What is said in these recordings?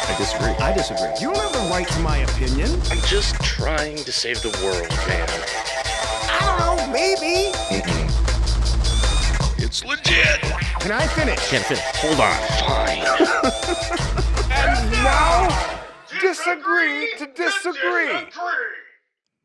I disagree. I disagree. You don't have the right to my opinion. I'm just trying to save the world, man. I don't know, maybe. It's legit. Can I finish? Can't finish. Hold on. Fine. And now, disagree to disagree.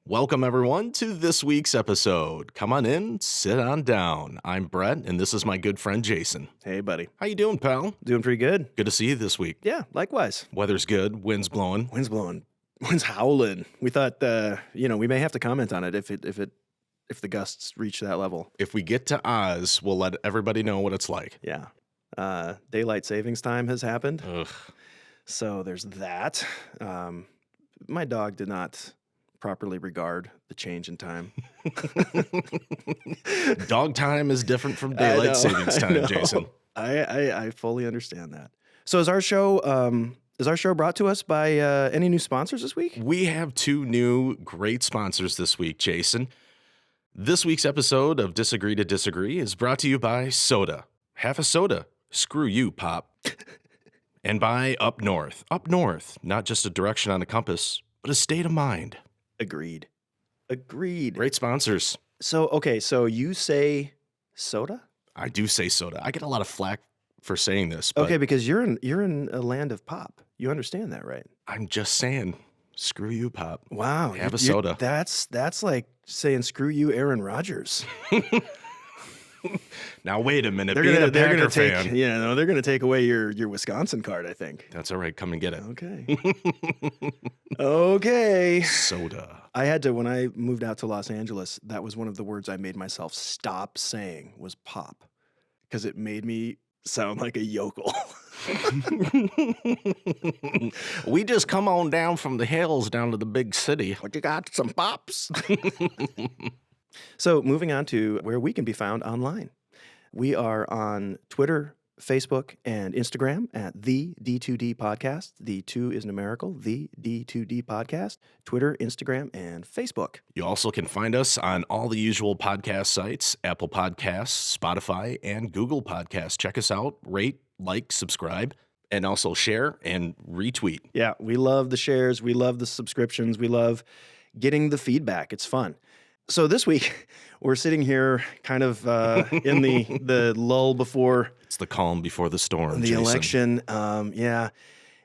Welcome, everyone, to this week's episode. Come on in, sit on down. I'm Brett, and this is my good friend, Jason. Hey, buddy. How you doing, pal? Doing pretty good. Good to see you this week. Yeah, likewise. Weather's good, wind's blowing. Wind's blowing. Wind's howling. We thought, we may have to comment on it if the gusts reach that level. If we get to Oz, we'll let everybody know what it's like. Yeah. Daylight savings time has happened. Ugh. So there's that. My dog did not properly regard the change in time. Dog time is different from daylight savings time, Jason. I fully understand that. So is our show brought to us by any new sponsors this week? We have two new great sponsors this week, Jason. This week's episode of Disagree to Disagree is brought to you by Soda. Half a soda. Screw you, Pop. And by Up North. Up North, not just a direction on a compass, but a state of mind. Agreed. Great sponsors. So you say soda? I do say soda. I get a lot of flack for saying this, but Okay, because you're in a land of pop. You understand that, right? I'm just saying, screw you, Pop. Wow. Have a soda. That's like saying screw you, Aaron Rodgers. Now, wait a minute. They're Being gonna a Packer take fan. they're gonna take away your Wisconsin card, I think. That's all right. Come and get it. Okay. Okay. Soda. I had to, when I moved out to Los Angeles, that was one of the words I made myself stop saying was pop. Because it made me sound like a yokel. We just come on down from the hills down to the big city. What you got? Some pops? So moving on to where we can be found online. We are on Twitter, Facebook, and Instagram at the D2D Podcast. The 2 is numerical, the D2D Podcast. Twitter, Instagram, and Facebook. You also can find us on all the usual podcast sites, Apple Podcasts, Spotify, and Google Podcasts. Check us out, rate, like, subscribe, and also share and retweet. Yeah, we love the shares. We love the subscriptions. We love getting the feedback. It's fun. So this week, we're sitting here kind of in the lull before It's the calm before the storm, the Jason. election.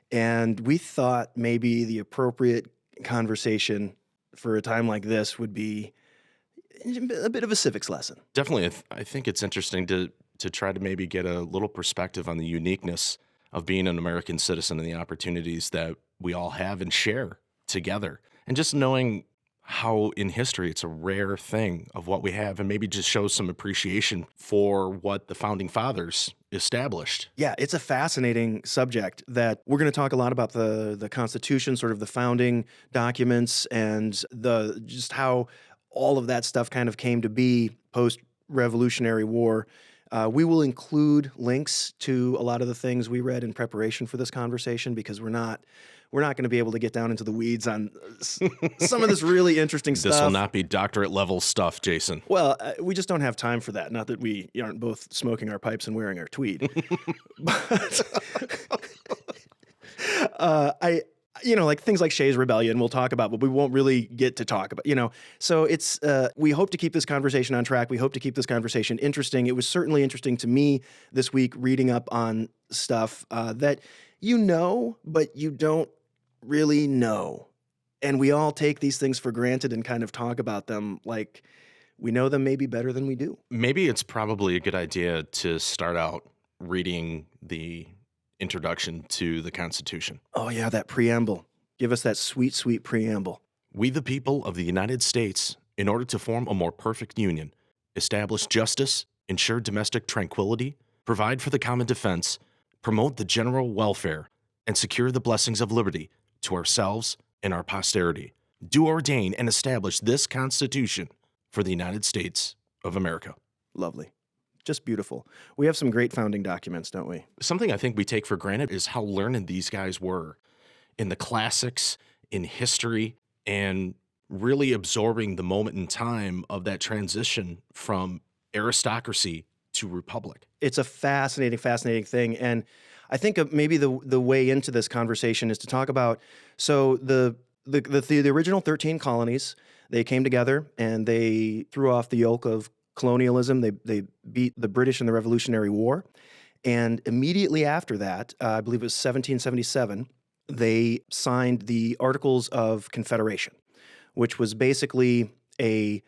And we thought maybe the appropriate conversation for a time like this would be a bit of a civics lesson. Definitely, I think it's interesting to try to maybe get a little perspective on the uniqueness of being an American citizen and the opportunities that we all have and share together. And just knowing how in history it's a rare thing of what we have, and maybe just show some appreciation for what the founding fathers established. Yeah, it's a fascinating subject that we're going to talk a lot about the Constitution, sort of the founding documents, and just how all of that stuff kind of came to be post-Revolutionary War. We will include links to a lot of the things we read in preparation for this conversation because we're not going to be able to get down into the weeds on some of this really interesting stuff. This will not be doctorate level stuff, Jason. Well, we just don't have time for that. Not that we aren't both smoking our pipes and wearing our tweed. But like things like Shays Rebellion we'll talk about, but we won't really get to talk about, So it's, we hope to keep this conversation on track. We hope to keep this conversation interesting. It was certainly interesting to me this week reading up on stuff that but you don't really know. And we all take these things for granted and kind of talk about them like we know them maybe better than we do. Maybe it's probably a good idea to start out reading the introduction to the Constitution. Oh, yeah, that preamble. Give us that sweet, sweet preamble. We, the people of the United States, in order to form a more perfect union, establish justice, ensure domestic tranquility, provide for the common defense, promote the general welfare, and secure the blessings of liberty to ourselves and our posterity, do ordain and establish this Constitution for the United States of America. Lovely. Just beautiful. We have some great founding documents, don't we? Something I think we take for granted is how learned these guys were in the classics, in history, and really absorbing the moment in time of that transition from aristocracy to republic. It's a fascinating, fascinating thing. And I think maybe the way into this conversation is to talk about the original 13 colonies. They came together and they threw off the yoke of colonialism. They beat the British in the Revolutionary War, and immediately after that, I believe it was 1777, they signed the Articles of Confederation, which was basically a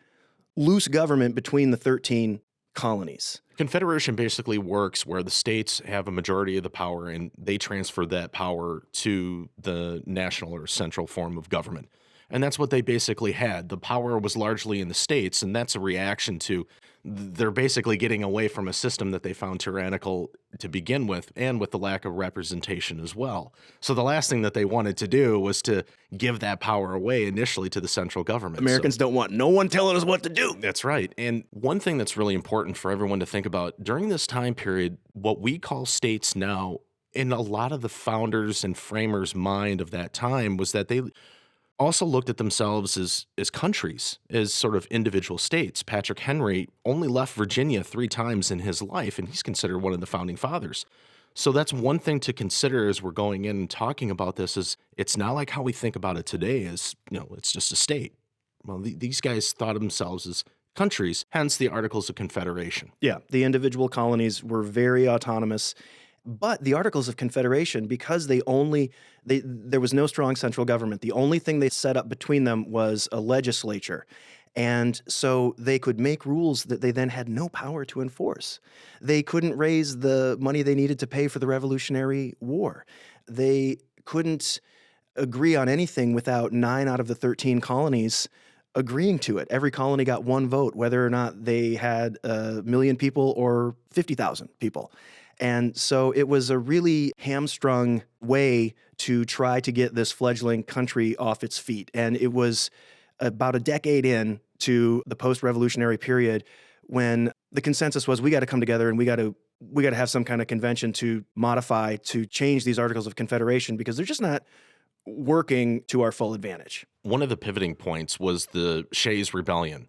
loose government between the 13 colonies. Confederation basically works where the states have a majority of the power and they transfer that power to the national or central form of government. And that's what they basically had. The power was largely in the states, and that's a reaction to they're basically getting away from a system that they found tyrannical to begin with, and with the lack of representation as well. So the last thing that they wanted to do was to give that power away initially to the central government. Americans don't want no one telling us what to do. That's right. And one thing that's really important for everyone to think about during this time period, what we call states now, in a lot of the founders and framers' mind of that time was that they also looked at themselves as countries, as sort of individual states. Patrick Henry only left Virginia 3 times in his life, and he's considered one of the founding fathers. So that's one thing to consider as we're going in and talking about this is it's not like how we think about it today as, it's just a state. Well, these guys thought of themselves as countries, hence the Articles of Confederation. Yeah, the individual colonies were very autonomous. But the Articles of Confederation, because there was no strong central government, the only thing they set up between them was a legislature. And so they could make rules that they then had no power to enforce. They couldn't raise the money they needed to pay for the Revolutionary War. They couldn't agree on anything without 9 out of the 13 colonies agreeing to it. Every colony got one vote, whether or not they had 1 million people or 50,000 people. And so it was a really hamstrung way to try to get this fledgling country off its feet. And it was about a decade in to the post-revolutionary period when the consensus was we got to come together and we got to have some kind of convention to modify, to change these Articles of Confederation because they're just not working to our full advantage. One of the pivoting points was the Shays Rebellion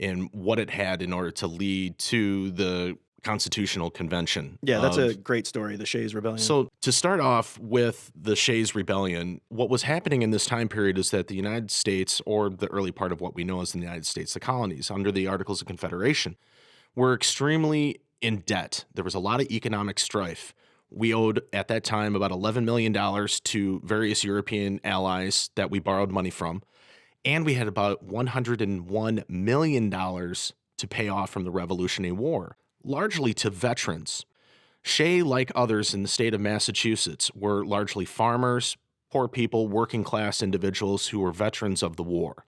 and what it had in order to lead to the Constitutional Convention. Yeah, that's a great story, the Shays Rebellion. So to start off with the Shays Rebellion, what was happening in this time period is that the United States, or the early part of what we know as the United States, the colonies, under the Articles of Confederation, were extremely in debt. There was a lot of economic strife. We owed, at that time, about $11 million to various European allies that we borrowed money from, and we had about $101 million to pay off from the Revolutionary War, largely to veterans. Shay, like others in the state of Massachusetts, were largely farmers, poor people, working class individuals who were veterans of the war.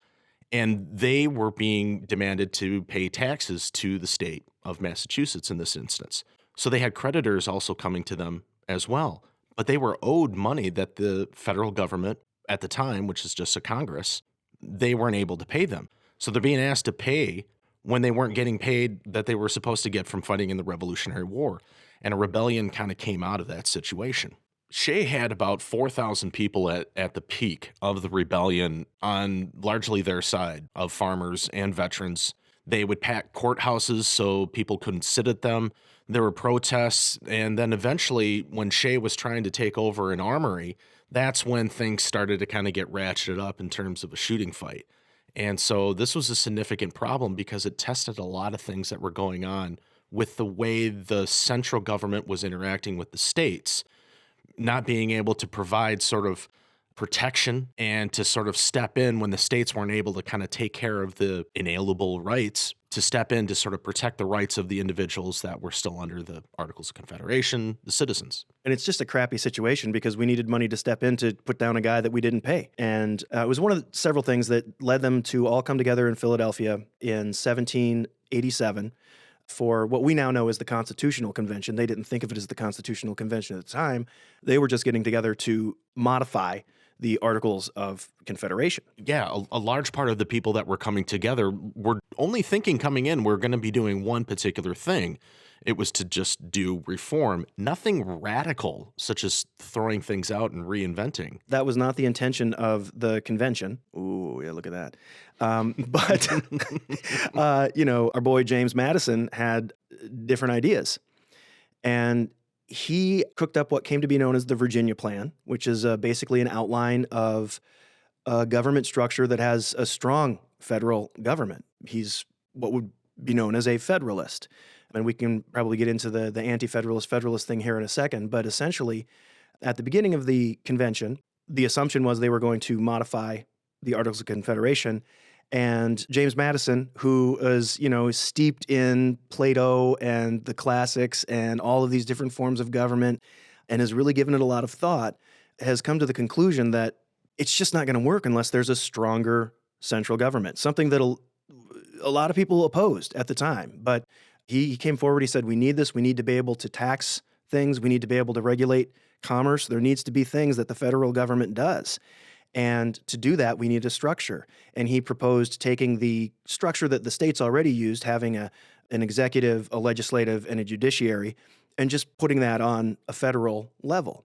And they were being demanded to pay taxes to the state of Massachusetts in this instance. So they had creditors also coming to them as well. But they were owed money that the federal government at the time, which is just a Congress, they weren't able to pay them. So they're being asked to pay when they weren't getting paid that they were supposed to get from fighting in the Revolutionary War. And a rebellion kind of came out of that situation. Shay had about 4,000 people at the peak of the rebellion on largely their side of farmers and veterans. They would pack courthouses so people couldn't sit at them. There were protests. And then eventually, when Shay was trying to take over an armory, that's when things started to kind of get ratcheted up in terms of a shooting fight. And so this was a significant problem because it tested a lot of things that were going on with the way the central government was interacting with the states, not being able to provide sort of protection and to sort of step in when the states weren't able to kind of take care of the inalienable rights, to step in to sort of protect the rights of the individuals that were still under the Articles of Confederation, the citizens. And it's just a crappy situation because we needed money to step in to put down a guy that we didn't pay. And it was one of the several things that led them to all come together in Philadelphia in 1787 for what we now know as the Constitutional Convention. They didn't think of it as the Constitutional Convention at the time. They were just getting together to modify the Articles of Confederation. Yeah, a large part of the people that were coming together were only thinking coming in we're going to be doing one particular thing. It was to just do reform, nothing radical, such as throwing things out and reinventing. That was not the intention of the convention. Ooh, yeah, look at that. But, our boy James Madison had different ideas. And he cooked up what came to be known as the Virginia Plan, which is basically an outline of a government structure that has a strong federal government. He's what would be known as a federalist. And we can probably get into the anti-federalist, federalist thing here in a second. But essentially, at the beginning of the convention, the assumption was they were going to modify the Articles of Confederation. And James Madison, who is, steeped in Plato and the classics and all of these different forms of government and has really given it a lot of thought, has come to the conclusion that it's just not going to work unless there's a stronger central government, something that a lot of people opposed at the time. But he came forward, he said, we need this. We need to be able to tax things. We need to be able to regulate commerce. There needs to be things that the federal government does. And to do that, we need a structure. And he proposed taking the structure that the states already used, having an executive, a legislative, and a judiciary, and just putting that on a federal level.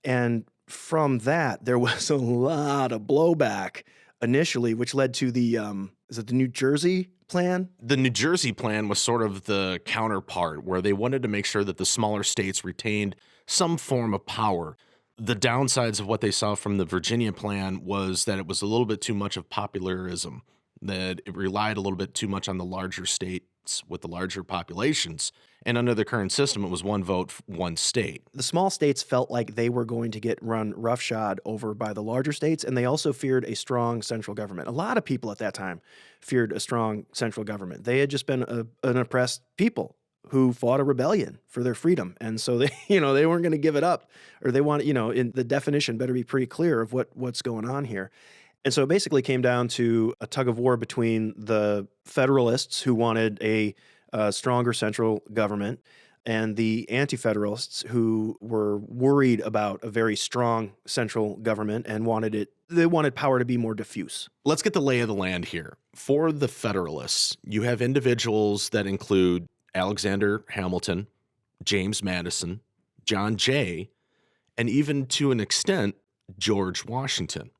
And from that, there was a lot of blowback initially, which led to the New Jersey plan? The New Jersey plan was sort of the counterpart, where they wanted to make sure that the smaller states retained some form of power. The downsides of what they saw from the Virginia plan was that it was a little bit too much of popularism, that it relied a little bit too much on the larger states with the larger populations. And under the current system, it was one vote, one state. The small states felt like they were going to get run roughshod over by the larger states, and they also feared a strong central government. A lot of people at that time feared a strong central government. They had just been an oppressed people who fought a rebellion for their freedom. And so they, they weren't going to give it up, or they want, in the definition better be pretty clear of what's going on here. And so it basically came down to a tug of war between the Federalists, who wanted a stronger central government, and the Anti-Federalists, who were worried about a very strong central government and they wanted power to be more diffuse. Let's get the lay of the land here. For the Federalists, you have individuals that include Alexander Hamilton, James Madison, John Jay, and even to an extent, George Washington.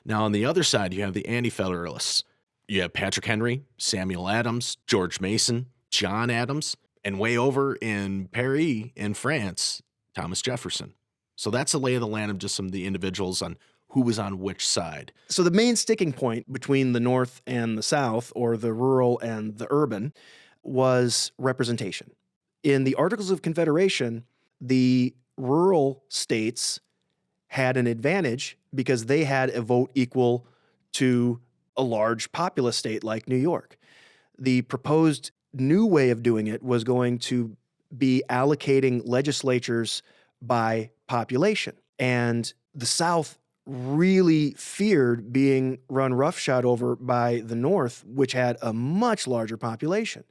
Now, on the other side, you have the Anti-Federalists. You have Patrick Henry, Samuel Adams, George Mason, John Adams, and way over in Paris in France, Thomas Jefferson. So that's the lay of the land of just some of the individuals on who was on which side. So the main sticking point between the North and the South, or the rural and the urban, was representation. In the Articles of Confederation, the rural states had an advantage because they had a vote equal to a large populous state like New York. The proposed new way of doing it was going to be allocating legislatures by population. And the South really feared being run roughshod over by the North, which had a much larger population.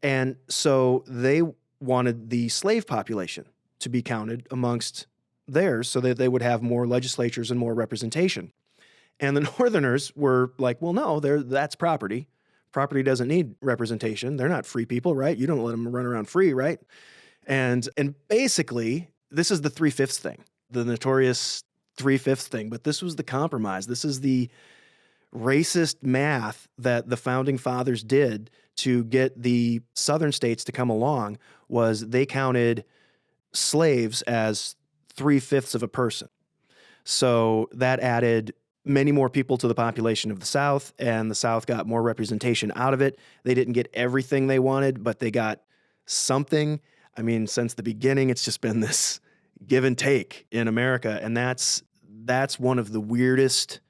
And so they wanted the slave population to be counted amongst theirs so that they would have more legislatures and more representation. And the Northerners were like, well, no, that's property. Property doesn't need representation. They're not free people, right? You don't let them run around free, right? And basically, this is the 3/5 thing, the notorious 3/5 thing. But this was the compromise. This is the racist math that the founding fathers did to get the southern states to come along. Was they counted slaves as 3/5 of a person. So that added many more people to the population of the South, and the South got more representation out of it. They didn't get everything they wanted, but they got something. I mean, since the beginning, it's just been this give and take in America, and that's one of the weirdest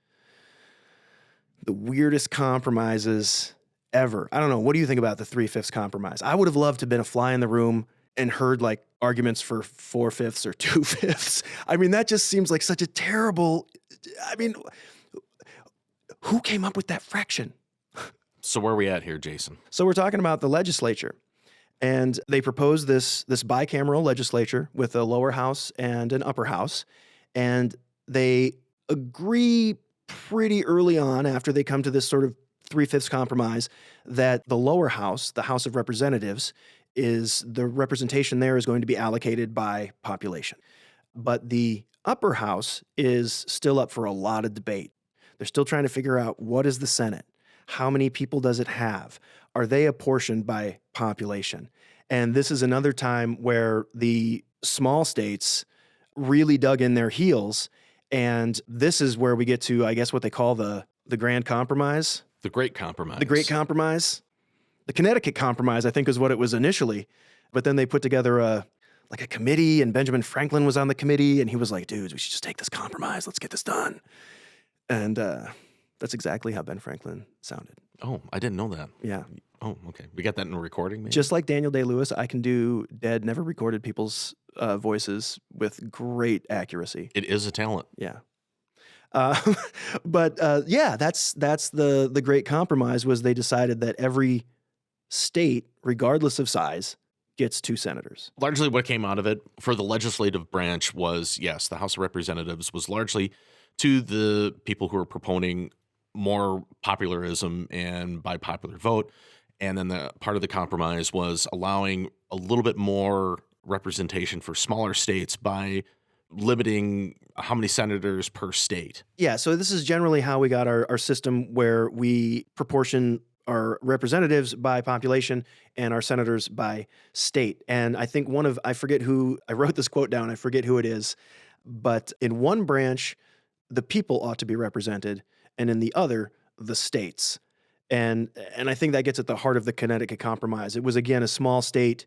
compromises ever. I don't know. What do you think about the 3/5 compromise? I would have loved to have been a fly in the room and heard like arguments for 4/5 or 2/5. I mean, that just seems like such a terrible. I mean, who came up with that fraction? So where are we at here, Jason? So we're talking about the legislature, and they proposed this bicameral legislature with a lower house and an upper house, and they agree pretty early on after they come to this sort of 3/5 compromise that the lower house, the House of Representatives, is the representation there is going to be allocated by population. But the upper house is still up for a lot of debate. They're still trying to figure out, what is the Senate? How many people does it have? Are they apportioned by population? And this is another time where the small states really dug in their heels. And this is where we get to, I guess, what they call the Grand Compromise. The Great Compromise. The Great Compromise. The Connecticut Compromise, I think, is what it was initially. But then they put together a committee, and Benjamin Franklin was on the committee, and he was like, dude, we should just take this compromise. Let's get this done. And that's exactly how Ben Franklin sounded. Oh, I didn't know that. Yeah. Oh, okay. We got that in a recording, maybe? Just like Daniel Day-Lewis, I can do dead, never recorded people's voices with great accuracy. It is a talent. Yeah. But yeah, that's the Great Compromise. Was they decided that every state, regardless of size, gets 2 senators. Largely what came out of it for the legislative branch was, yes, the House of Representatives was largely to the people who were proponing more popularism and by popular vote. And then the part of the compromise was allowing a little bit more representation for smaller states by limiting how many senators per state. Yeah, so this is generally how we got our system, where we proportion our representatives by population and our senators by state. And I think I forget who, I wrote this quote down, I forget who it is, but in one branch, the people ought to be represented, and in the other, the states. And I think that gets at the heart of the Connecticut Compromise. It was, again, a small state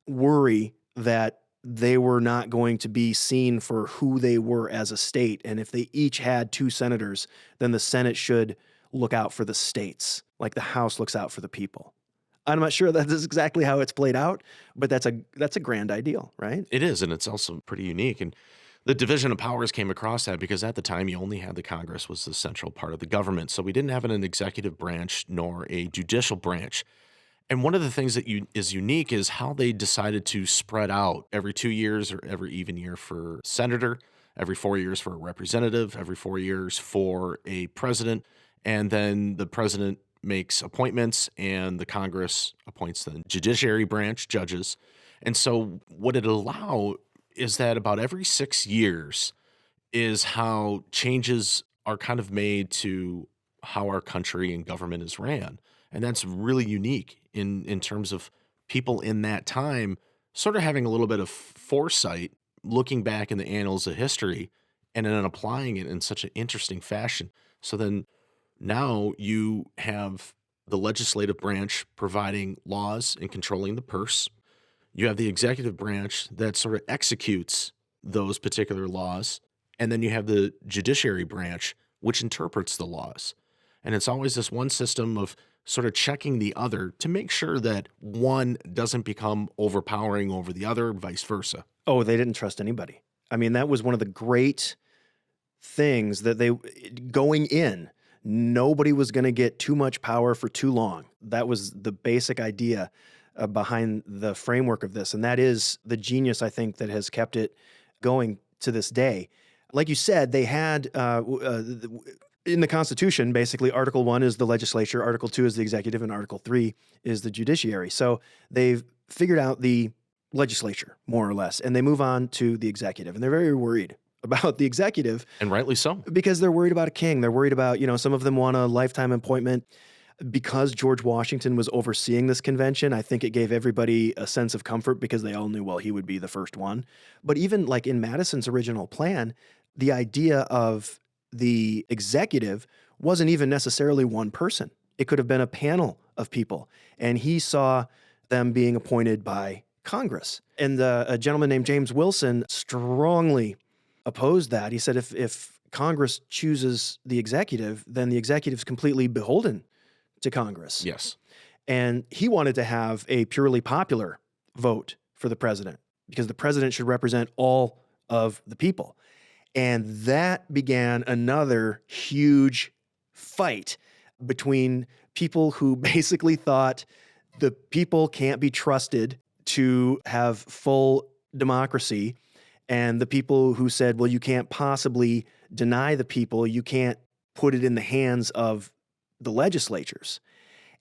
worry that they were not going to be seen for who they were as a state. And if they each had 2 senators, then the Senate should look out for the states, like the House looks out for the people. I'm not sure that is exactly how it's played out, but that's a grand ideal, right? It is, and it's also pretty unique. And the division of powers came across that because at the time you only had the Congress was the central part of the government. So we didn't have an executive branch nor a judicial branch. And one of the things that is unique is how they decided to spread out every 2 years or every even year for senator, every 4 years for a representative, every 4 years for a president. And then the president makes appointments and the Congress appoints the judiciary branch, judges. And so what it allowed is that about every 6 years is how changes are kind of made to how our country and government is ran. And that's really unique in terms of people in that time sort of having a little bit of foresight, looking back in the annals of history and then applying it in such an interesting fashion. So then now you have the legislative branch providing laws and controlling the purse. You have the executive branch that sort of executes those particular laws. And then you have the judiciary branch, which interprets the laws. And it's always this one system of sort of checking the other to make sure that one doesn't become overpowering over the other, vice versa. Oh, they didn't trust anybody. I mean, that was one of the great things that going in, nobody was going to get too much power for too long. That was the basic idea behind the framework of this. And that is the genius, I think, that has kept it going to this day. Like you said, they had in the Constitution, basically, Article 1 is the legislature, Article 2 is the executive, and Article 3 is the judiciary. So they've figured out the legislature, more or less, and they move on to the executive. And they're very worried about the executive. And rightly so. Because they're worried about a king. They're worried about, some of them want a lifetime appointment. Because George Washington was overseeing this convention, I think it gave everybody a sense of comfort because they all knew, well, he would be the first one. But even like in Madison's original plan, the idea of the executive wasn't even necessarily one person. It could have been a panel of people. And he saw them being appointed by Congress. And a gentleman named James Wilson strongly opposed that. He said if Congress chooses the executive, then the executive's completely beholden to Congress. Yes. And he wanted to have a purely popular vote for the president because the president should represent all of the people. And that began another huge fight between people who basically thought the people can't be trusted to have full democracy, and the people who said, well, you can't possibly deny the people, you can't put it in the hands of the legislatures.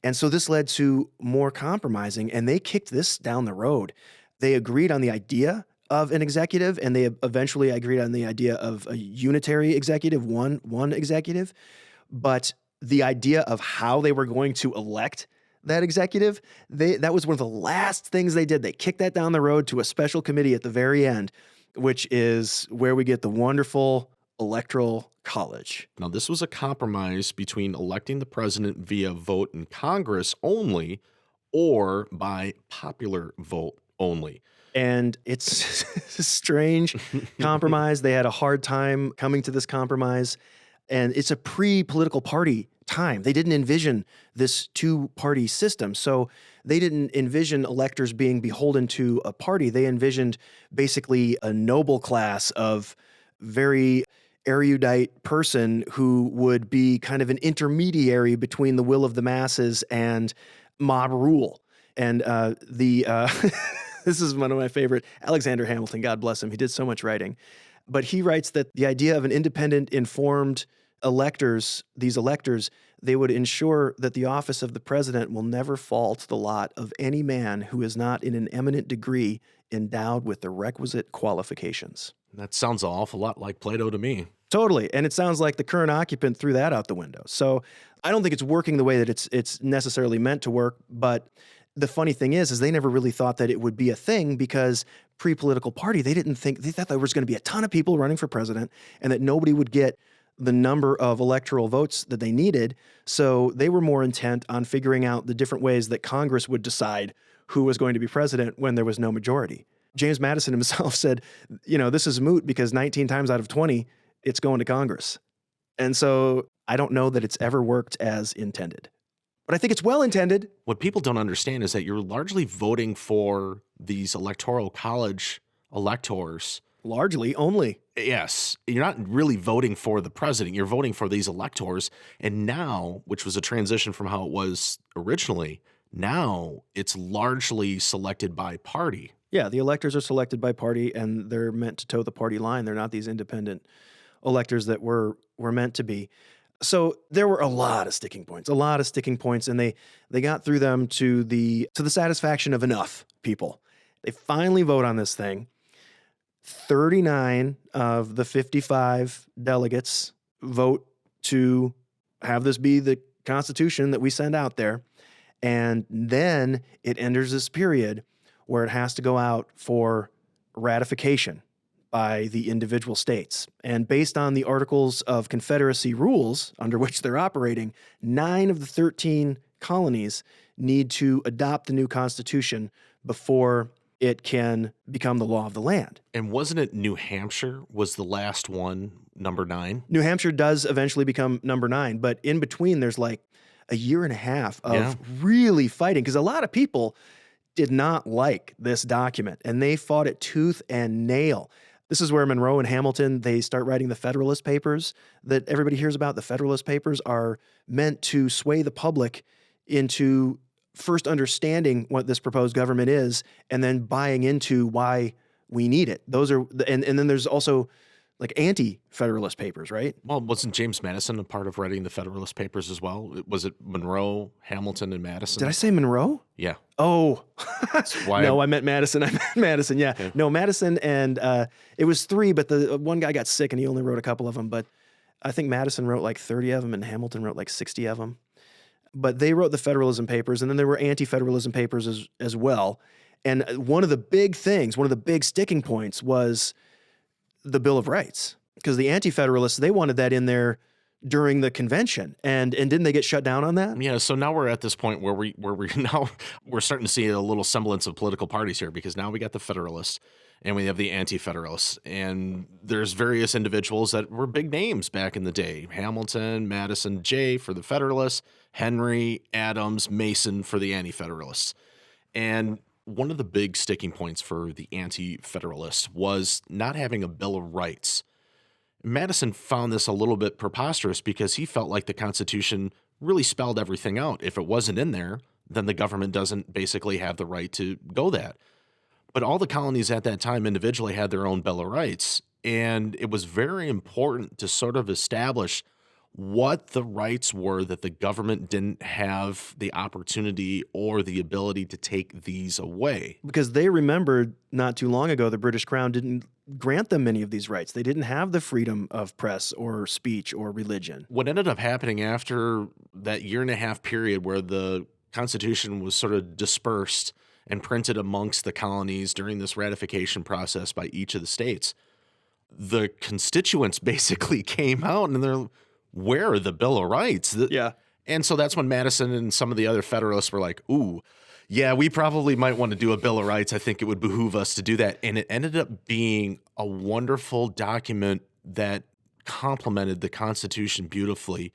And so this led to more compromising, and they kicked this down the road. They agreed on the idea of an executive, and they eventually agreed on the idea of a unitary executive, one executive. But the idea of how they were going to elect that executive, that was one of the last things they did. They kicked that down the road to a special committee at the very end, which is where we get the wonderful Electoral College. Now, this was a compromise between electing the president via vote in Congress only or by popular vote only. And it's a strange compromise. They had a hard time coming to this compromise. And it's a pre-political party time. They didn't envision this two-party system. So they didn't envision electors being beholden to a party. They envisioned basically a noble class of very erudite person who would be kind of an intermediary between the will of the masses and mob rule. And this is one of my favorite, Alexander Hamilton, God bless him. He did so much writing. But he writes that the idea of an independent, informed electors, these electors, they would ensure that the office of the president will never fall to the lot of any man who is not in an eminent degree endowed with the requisite qualifications. That sounds an awful lot like Plato to me. Totally. And it sounds like the current occupant threw that out the window. So I don't think it's working the way that it's necessarily meant to work. But the funny thing is they never really thought that it would be a thing because pre-political party, they thought there was going to be a ton of people running for president and that nobody would get the number of electoral votes that they needed. So they were more intent on figuring out the different ways that Congress would decide who was going to be president when there was no majority. James Madison himself said, this is moot because 19 times out of 20, it's going to Congress. And so I don't know that it's ever worked as intended. But I think it's well intended. What people don't understand is that you're largely voting for these electoral college electors. Largely, only. Yes. You're not really voting for the president. You're voting for these electors. And now, which was a transition from how it was originally, now it's largely selected by party. Yeah, the electors are selected by party, and they're meant to toe the party line. They're not these independent electors that were meant to be. So there were a lot of sticking points, and they got through them to the satisfaction of enough people. They finally vote on this thing. 39 of the 55 delegates vote to have this be the Constitution that we send out there. And then it enters this period where it has to go out for ratification by the individual states. And based on the Articles of Confederacy rules under which they're operating, 9 of the 13 colonies need to adopt the new Constitution before it can become the law of the land. And wasn't it New Hampshire was the last one, number 9? New Hampshire does eventually become number 9, but in between there's like a year and a half of really fighting because a lot of people did not like this document and they fought it tooth and nail. This is where Monroe and Hamilton, they start writing the Federalist Papers that everybody hears about. The Federalist Papers are meant to sway the public into first understanding what this proposed government is and then buying into why we need it. Those are, and then there's also like anti-Federalist Papers, right? Well, wasn't James Madison a part of writing the Federalist Papers as well? Was it Monroe, Hamilton, and Madison? Did I say Monroe? Yeah. Oh, why no, I meant Madison. Yeah. Okay. No, Madison, and it was 3, but the one guy got sick and he only wrote a couple of them. But I think Madison wrote like 30 of them and Hamilton wrote like 60 of them. But they wrote the Federalism Papers, and then there were anti-Federalism Papers as well. And one of the big sticking points was the Bill of Rights, because the anti-Federalists, they wanted that in there during the convention, and didn't they get shut down on that? Yeah, so now we're at this point where we're starting to see a little semblance of political parties here, because now we got the Federalists and we have the anti-Federalists, and there's various individuals that were big names back in the day: Hamilton, Madison, Jay for the Federalists, Henry, Adams, Mason for the anti-Federalists. And one of the big sticking points for the anti-Federalists was not having a Bill of Rights. Madison found this a little bit preposterous because he felt like the Constitution really spelled everything out. If it wasn't in there, then the government doesn't basically have the right to go that. But all the colonies at that time individually had their own Bill of Rights, and it was very important to sort of establish what the rights were that the government didn't have the opportunity or the ability to take these away. Because they remembered not too long ago the British Crown didn't grant them many of these rights. They didn't have the freedom of press or speech or religion. What ended up happening after that year and a half period where the Constitution was sort of dispersed and printed amongst the colonies during this ratification process by each of the states, the constituents basically came out and they're, where are the Bill of Rights? Yeah. And so that's when Madison and some of the other Federalists were like, ooh, yeah, we probably might want to do a Bill of Rights. I think it would behoove us to do that. And it ended up being a wonderful document that complemented the Constitution beautifully.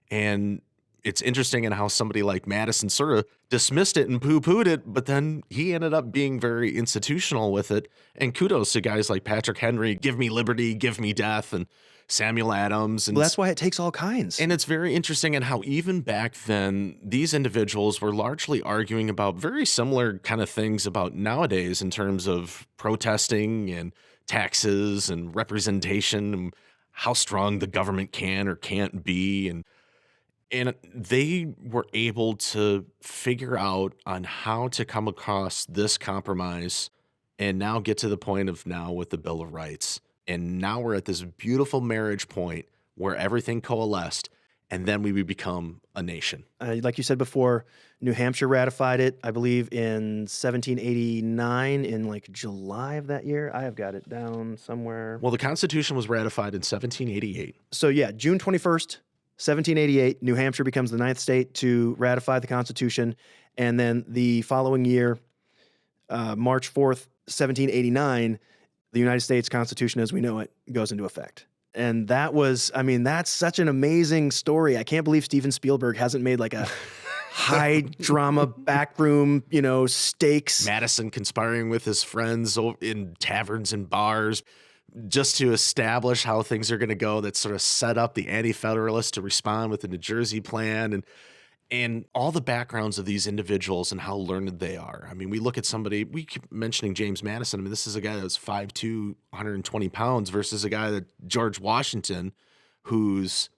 And it's interesting in how somebody like Madison sort of dismissed it and poo-pooed it, but then he ended up being very institutional with it. And kudos to guys like Patrick Henry, give me liberty, give me death, and Samuel Adams. And Well, that's why it takes all kinds. and it's very interesting in how even back then, these individuals were largely arguing about very similar kind of things about nowadays in terms of protesting and taxes and representation and how strong the government can or can't be. And they were able to figure out on how to come across this compromise and now get to the point of now with the Bill of Rights. And now we're at this beautiful marriage point where everything coalesced, and then we would become a nation. Like you said before, New Hampshire ratified it, I believe, in 1789 in like July of that year. I have got it down somewhere. Well, the Constitution was ratified in 1788. So yeah, June 21st, 1788, New Hampshire becomes the ninth state to ratify the Constitution. And then the following year, March 4th, 1789, the United States Constitution as we know it goes into effect. And that was, I mean, that's such an amazing story. I can't believe Steven Spielberg hasn't made like a high drama backroom, stakes. Madison conspiring with his friends in taverns and bars just to establish how things are going to go, that sort of set up the anti-federalists to respond with the New Jersey plan and all the backgrounds of these individuals and how learned they are. I mean, we look at somebody, we keep mentioning James Madison. I mean, this is a guy that's 5'2", 120 pounds versus a guy that George Washington, who's,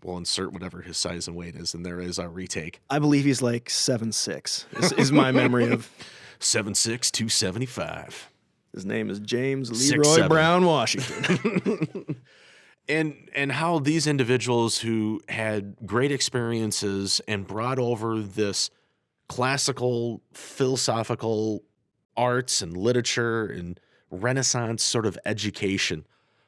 we'll insert whatever his size and weight is, and there is our retake. I believe he's like 7'6", is my memory of. 7'6", 275. His name is James 6'7". Leroy Brown Washington. And how these individuals who had great experiences and brought over this classical philosophical arts and literature and Renaissance sort of education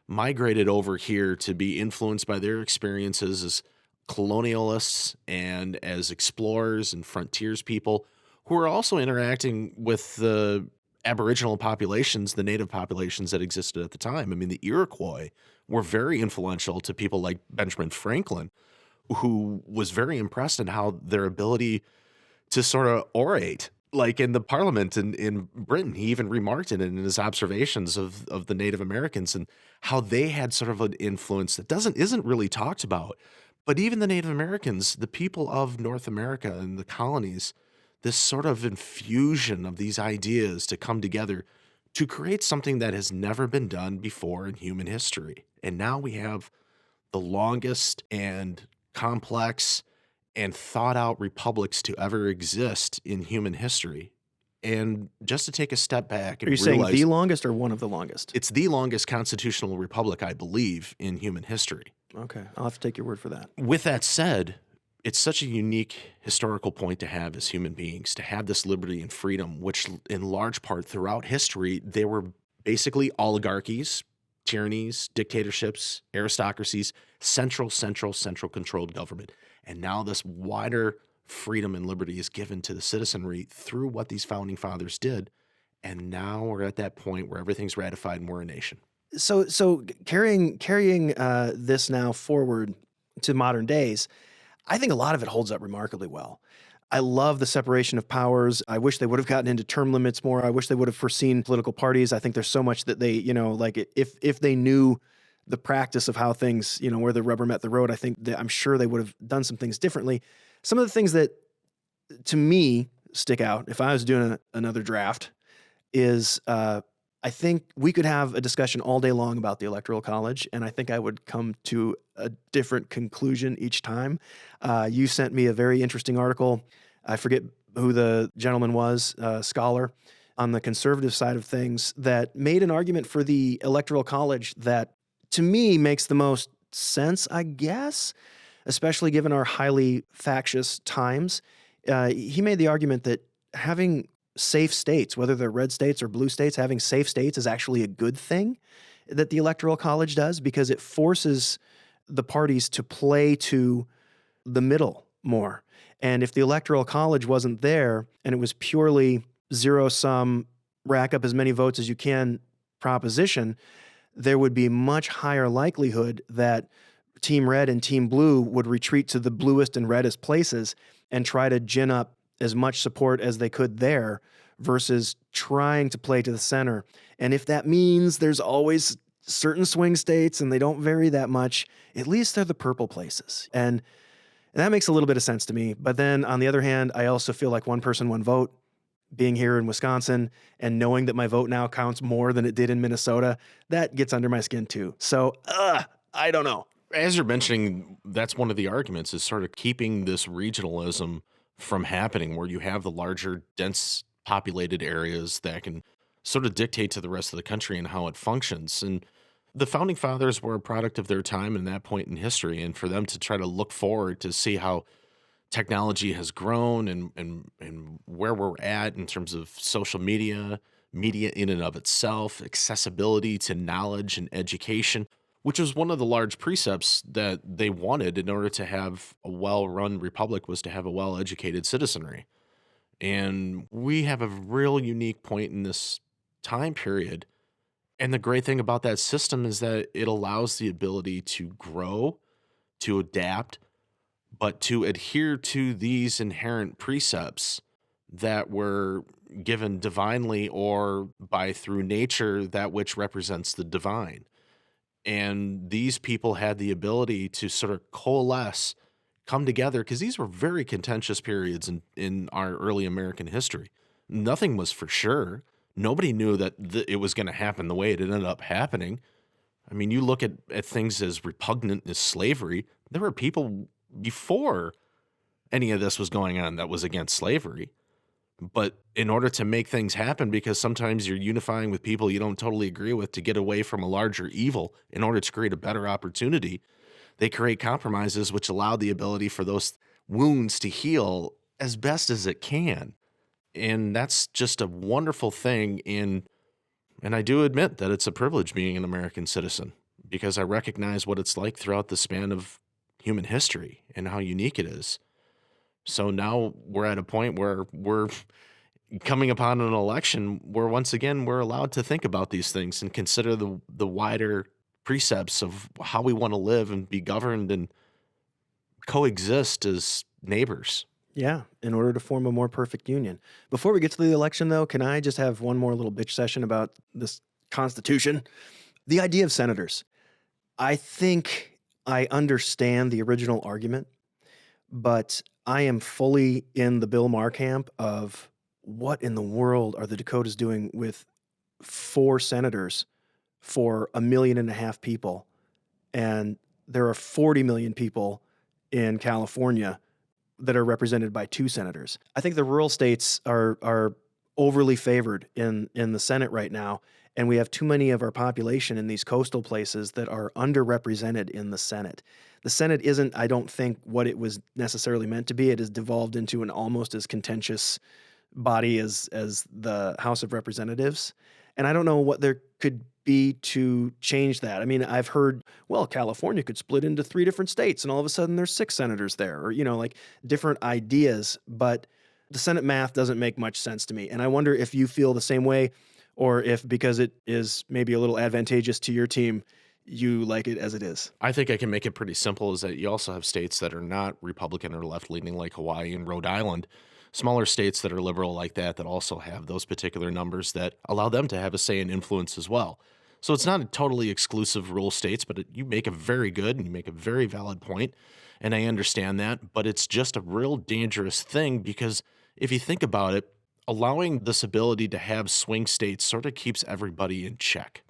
migrated over here to be influenced by their experiences as colonialists and as explorers and frontiers people who are also interacting with the Aboriginal populations, the native populations that existed at the time. I mean, the Iroquois were very influential to people like Benjamin Franklin, who was very impressed in how their ability to sort of orate, like in the Parliament in Britain. He even remarked it in his observations of the Native Americans and how they had sort of an influence that isn't really talked about. But even the Native Americans, the people of North America and the colonies, this sort of infusion of these ideas to come together to create something that has never been done before in human history. And now we have the longest and complex and thought out republics to ever exist in human history. And just to take a step back and Are you saying realize the longest or one of the longest? it's the longest constitutional republic, I believe, in human history. Okay, I'll have to take your word for that. With that said, it's such a unique historical point to have as human beings, to have this liberty and freedom, which in large part throughout history, they were basically oligarchies, tyrannies, dictatorships, aristocracies, central controlled government. And now this wider freedom and liberty is given to the citizenry through what these founding fathers did. And now we're at that point where everything's ratified and we're a nation. So carrying this now forward to modern days, I think a lot of it holds up remarkably well. I love the separation of powers. I wish they would have gotten into term limits more. I wish they would have foreseen political parties. I think there's so much that they, like if they knew the practice of how things, where the rubber met the road, I'm sure they would have done some things differently. Some of the things that to me stick out, if I was doing another draft, is I think we could have a discussion all day long about the Electoral College, and I think I would come to a different conclusion each time. You sent me a very interesting article. I forget who the gentleman was, scholar on the conservative side of things, that made an argument for the Electoral College that, to me, makes the most sense, I guess, especially given our highly factious times. he made the argument that having safe states, whether they're red states or blue states, having safe states is actually a good thing that the Electoral College does because it forces the parties to play to the middle more. And if the Electoral College wasn't there and it was purely zero sum, rack up as many votes as you can proposition, there would be much higher likelihood that Team Red and Team Blue would retreat to the bluest and reddest places and try to gin up as much support as they could there versus trying to play to the center. And if that means there's always certain swing states and they don't vary that much, at least they're the purple places. And that makes a little bit of sense to me. But then on the other hand, I also feel like one person, one vote, being here in Wisconsin and knowing that my vote now counts more than it did in Minnesota, that gets under my skin too. So, I don't know. As you're mentioning, that's one of the arguments is sort of keeping this regionalism from happening where you have the larger, dense populated areas that can sort of dictate to the rest of the country and how it functions. And the founding fathers were a product of their time and that point in history. And for them to try to look forward to see how technology has grown and where we're at in terms of social media in and of itself, accessibility to knowledge and education, which was one of the large precepts that they wanted in order to have a well-run republic was to have a well-educated citizenry. And we have a real unique point in this time period. And the great thing about that system is that it allows the ability to grow, to adapt, but to adhere to these inherent precepts that were given divinely or by through nature, that which represents the divine. And these people had the ability to sort of coalesce, come together, because these were very contentious periods in our early American history. Nothing was for sure. Nobody knew that it was going to happen the way it ended up happening. I mean, you look at things as repugnant as slavery. There were people before any of this was going on that was against slavery. But in order to make things happen, because sometimes you're unifying with people you don't totally agree with to get away from a larger evil in order to create a better opportunity, they create compromises which allow the ability for those wounds to heal as best as it can. And that's just a wonderful thing. And I do admit that it's a privilege being an American citizen because I recognize what it's like throughout the span of human history and how unique it is. So now we're at a point where we're coming upon an election where once again we're allowed to think about these things and consider the wider precepts of how we want to live and be governed and coexist as neighbors. Yeah, in order to form a more perfect union. Before we get to the election, though, can I just have one more little bitch session about this Constitution? The idea of senators. I think I understand the original argument, but I am fully in the Bill Maher camp of what in the world are the Dakotas doing with 4 senators for 1.5 million people, and there are 40 million people in California that are represented by 2 senators. I think the rural states are overly favored in the Senate right now, and we have too many of our population in these coastal places that are underrepresented in the Senate. The Senate isn't, I don't think, what it was necessarily meant to be. It has devolved into an almost as contentious body as the House of Representatives. And I don't know what there could be to change that. I mean, I've heard, well, California could split into 3 different states and all of a sudden there's 6 senators there, or, like different ideas, but the Senate math doesn't make much sense to me. And I wonder if you feel the same way, or if because it is maybe a little advantageous to your team, you like it as it is. I think I can make it pretty simple is that you also have states that are not Republican or left-leaning like Hawaii and Rhode Island, smaller states that are liberal like that also have those particular numbers that allow them to have a say and influence as well. So it's not a totally exclusive rural states, but you make a very good and you make a very valid point, and I understand that, but it's just a real dangerous thing because if you think about it, allowing this ability to have swing states sort of keeps everybody in check.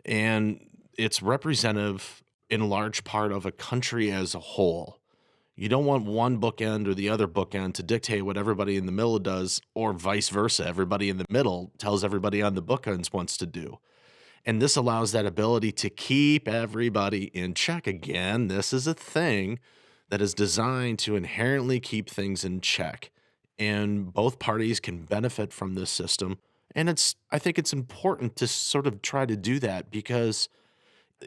And it's representative in large part of a country as a whole. You don't want one bookend or the other bookend to dictate what everybody in the middle does, or vice versa. Everybody in the middle tells everybody on the bookends wants to do. And this allows that ability to keep everybody in check. Again, this is a thing that is designed to inherently keep things in check. And both parties can benefit from this system. And I think it's important to sort of try to do that because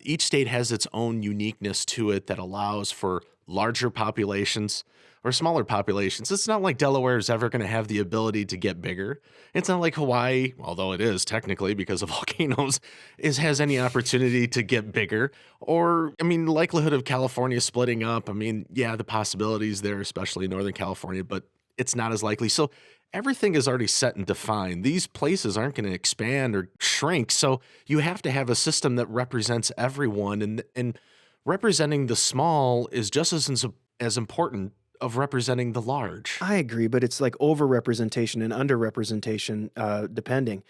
each state has its own uniqueness to it that allows for larger populations or smaller populations. It's not like Delaware is ever going to have the ability to get bigger. It's not like Hawaii, although it is technically because of volcanoes, has any opportunity to get bigger. Or, I mean, likelihood of California splitting up. I mean, yeah, the possibilities there, especially in Northern California, but it's not as likely. So everything is already set and defined. These places aren't going to expand or shrink. So you have to have a system that represents everyone. And representing the small is just as important of representing the large. I agree, but it's like over-representation and under-representation, depending.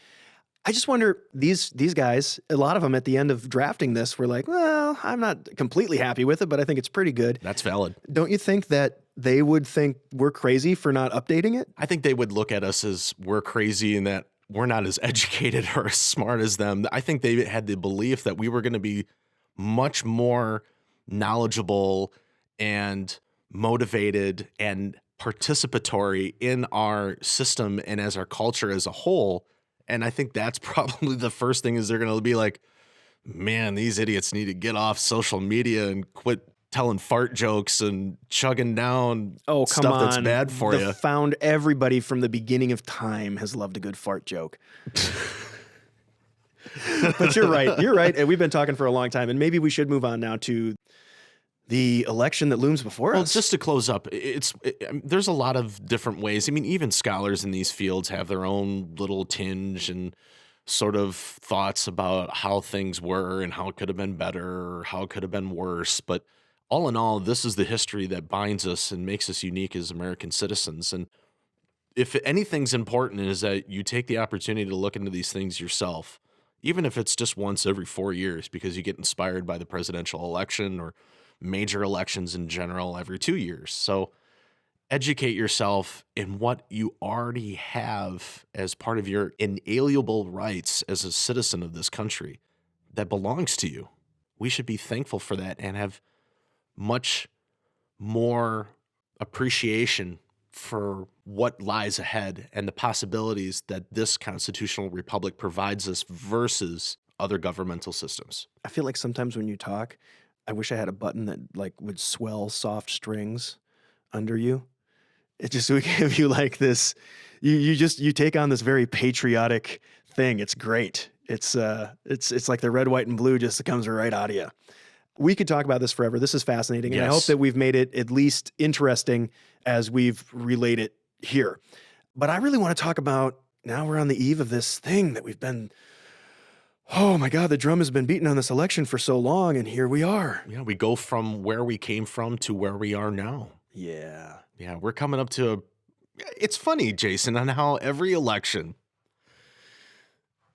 I just wonder, these guys, a lot of them at the end of drafting this were like, well, I'm not completely happy with it, but I think it's pretty good. That's valid. Don't you think that they would think we're crazy for not updating it? I think they would look at us as we're crazy and that we're not as educated or as smart as them. I think they had the belief that we were going to be much more knowledgeable and motivated and participatory in our system and as our culture as a whole. And I think that's probably the first thing is they're going to be like, man, these idiots need to get off social media and quit telling fart jokes and chugging down stuff that's bad for you. Found everybody from the beginning of time has loved a good fart joke. But you're right. You're right. And we've been talking for a long time. And maybe we should move on now to the election that looms before us. Just to close up, there's a lot of different ways. I mean, even scholars in these fields have their own little tinge and sort of thoughts about how things were and how it could have been better or how it could have been worse. But all in all, this is the history that binds us and makes us unique as American citizens. And if anything's important is that you take the opportunity to look into these things yourself, even if it's just once every 4 years, because you get inspired by the presidential election or major elections in general every 2 years. So educate yourself in what you already have as part of your inalienable rights as a citizen of this country that belongs to you. We should be thankful for that and have much more appreciation for what lies ahead and the possibilities that this constitutional republic provides us versus other governmental systems. I feel like sometimes when you talk, I wish I had a button that like would swell soft strings under you. It just would give you like this, you take on this very patriotic thing. It's great. It's like the red, white, and blue just comes right out of you. We could talk about this forever. This is fascinating. And I hope that we've made it at least interesting as we've relayed it here. But I really want to talk about, now we're on the eve of this thing that we've been, oh my God, the drum has been beaten on this election for so long, and here we are. Yeah, we go from where we came from to where we are now. Yeah. Yeah, we're coming up to it's funny, Jason, on how every election